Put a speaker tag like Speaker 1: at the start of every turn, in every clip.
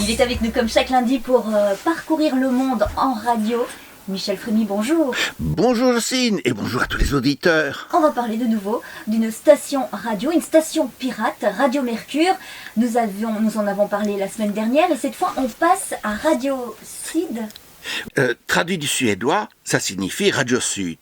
Speaker 1: Il est avec nous comme chaque lundi pour parcourir le monde en radio. Michel Frémy, bonjour.
Speaker 2: Bonjour Jocelyne et bonjour à tous les auditeurs.
Speaker 1: On va parler de nouveau d'une station radio, une station pirate, Radio Mercure. Nous en avons parlé la semaine dernière et cette fois on passe à Radio Syd.
Speaker 2: Traduit du suédois, ça signifie Radio Syd.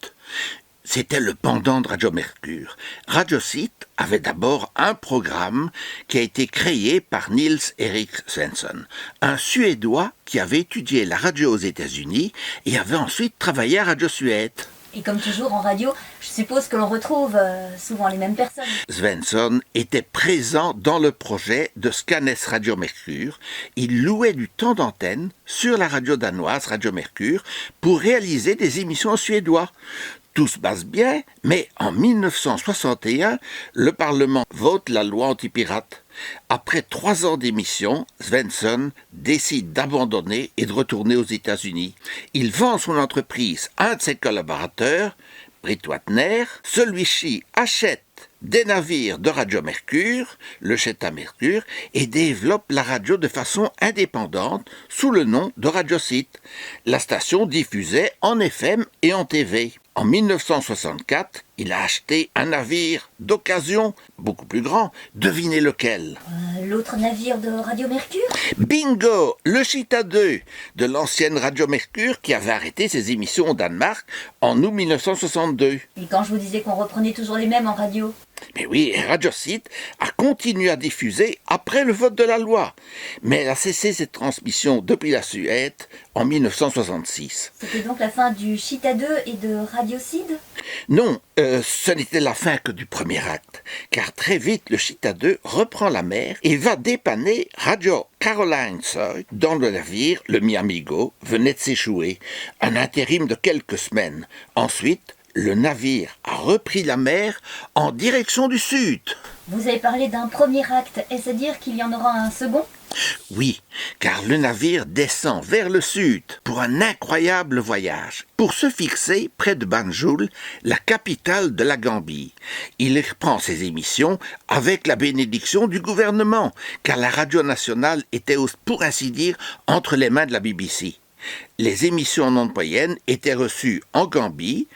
Speaker 2: C'était le pendant de Radio Mercure. Radio Syd avait d'abord un programme qui a été créé par Nils Erik Svensson, un Suédois qui avait étudié la radio aux États-Unis et avait ensuite travaillé à Radio Suède.
Speaker 1: Et comme toujours en radio, je suppose que l'on retrouve souvent les mêmes personnes.
Speaker 2: Svensson était présent dans le projet de Scannes Radio Mercure. Il louait du temps d'antenne sur la radio danoise Radio Mercure pour réaliser des émissions en suédois. Tout se passe bien, mais en 1961, le Parlement vote la loi anti-pirate. Après 3 ans d'émission, Svensson décide d'abandonner et de retourner aux États-Unis. Il vend son entreprise à un de ses collaborateurs, Britt Wagner. Celui-ci achète des navires de Radio Mercure, le Cheta Mercure, et développe la radio de façon indépendante sous le nom de Radio Syd. La station diffusait en FM et en TV. En 1964, il a acheté un navire d'occasion, beaucoup plus grand. Devinez lequel?
Speaker 1: L'autre navire de Radio Mercure?
Speaker 2: Bingo! Le Chita 2 de l'ancienne Radio Mercure qui avait arrêté ses émissions au Danemark en août 1962.
Speaker 1: Et quand je vous disais qu'on reprenait toujours les mêmes en radio?
Speaker 2: Mais oui, Radio Syd a continué à diffuser après le vote de la loi. Mais elle a cessé ses transmissions depuis la Suède en 1966.
Speaker 1: C'était donc la fin du Chita 2 et de Radio Syd?
Speaker 2: Non, ce n'était la fin que du premier acte, car très vite le Chita 2 reprend la mer et va dépanner Radio Caroline Syd dans le navire, le Mi Amigo, venait de s'échouer. Un intérim de quelques semaines. Ensuite, le navire a repris la mer en direction du sud.
Speaker 1: Vous avez parlé d'un premier acte, est-ce à dire qu'il y en aura un second?
Speaker 2: Oui, car le navire descend vers le sud pour un incroyable voyage, pour se fixer près de Banjul, la capitale de la Gambie. Il reprend ses émissions avec la bénédiction du gouvernement, car la radio nationale était, pour ainsi dire, entre les mains de la BBC. Les émissions en ondes moyennes étaient reçues en Gambie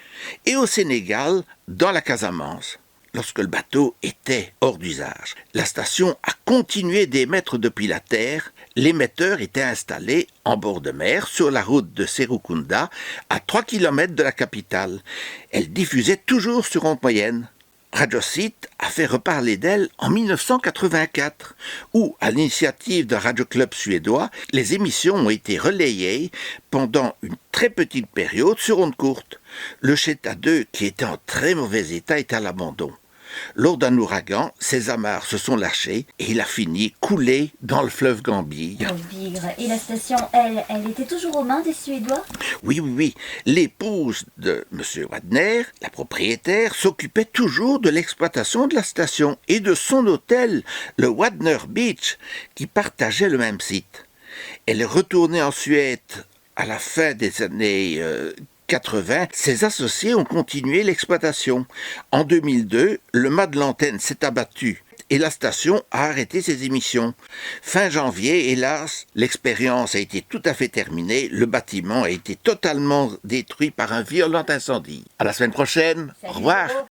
Speaker 2: et au Sénégal, dans la Casamance, lorsque le bateau était hors d'usage. La station a continué d'émettre depuis la terre. L'émetteur était installé en bord de mer, sur la route de Serekunda, à 3 km de la capitale. Elle diffusait toujours sur ondes moyennes. Radio Syd a fait reparler d'elle en 1984, où, à l'initiative d'un radio-club suédois, les émissions ont été relayées pendant une très petite période sur ondes courtes. Le Cheta 2, qui était en très mauvais état, est à l'abandon. Lors d'un ouragan, ses amarres se sont lâchées et il a fini coulé dans le fleuve Gambie.
Speaker 1: Oh, bigre. Et la station, elle était toujours aux mains des Suédois?
Speaker 2: Oui. L'épouse de M. Wagner, la propriétaire, s'occupait toujours de l'exploitation de la station et de son hôtel, le Wagner Beach, qui partageait le même site. Elle est retournée en Suède à la fin des années 80, ses associés ont continué l'exploitation. En 2002, le mât de l'antenne s'est abattu et la station a arrêté ses émissions. Fin janvier, hélas, l'expérience a été tout à fait terminée. Le bâtiment a été totalement détruit par un violent incendie. À la semaine prochaine. Au revoir.